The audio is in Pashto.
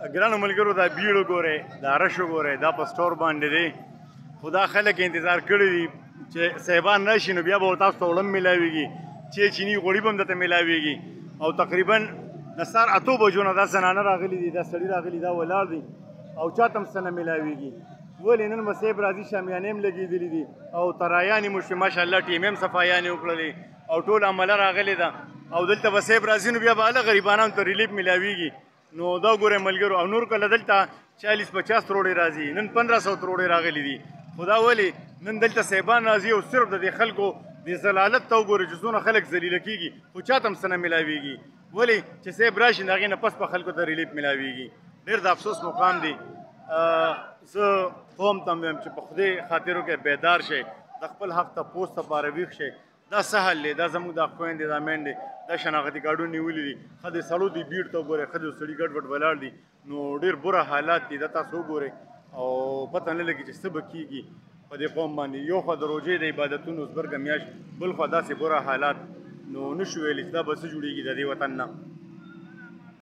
ګرانو ملګرو دا بیړ وګورئ دا رش وګورئ دا په سټور باندې دی خو دا خلک انتظار کړی دي چې صاحبان راشي نو بیا به تاسو ته وړم میلاویږي چې چیني غوړي به هم درته میلاویږي او تقریبا د سهار 8 بجو نه دا زنانه راغلي دي دا سړي راغلي دا ولاړ دي او چاته هم څه نه میلاویږي ولې نن به صاحب راځي شامیانې هم لګېدلي دي او ترایانې مو شوې ماشاءالله ټیم هم صفایانې وکړلې او ټول عمله راغلې ده او دلته به صاحب راځي نو بیا به هله غریبانانو ته ریلیف میلاویږي نو دا ګورئ ملګرو او نور کله دلته 40-50 روړې راځي نن 1500 روړې راغلي دي خو دا ولې نن دلته صاحبان راځي او صرف د دې خلکو د ضلالت ته وګورئ چې څونه خلک ذلیله کېږي خو چاته هم څه نه میلاویږي ولې چې صاحب راشي د هغې نه پس به خلکو ته ریلیف میلاویږي ډېر د افسوس مقام دی زه قوم ته هم وایم چې په خدای خاطرو کې بیدار شئ د خپل حق ته پوست لپاره ویښ شئ دا سهل دی دا زموږ دا خویندې دا میندې دا شناختي کارډونه نیولي دي ښه د سړو دي بیړ ته وګورئ ښه د سړي ګډ وډ ولاړ دي نو ډېر بره حالات دي دا تاسو وګورئ او پته نه لګي چې څه به کېږي په دې قوم باندې یو خوا د روژې د عبادتونو زبرګه میاشت بل خوا داسې بره حالات نو نشو ویلی چې دا به څه جوړېږي د دې وطن نه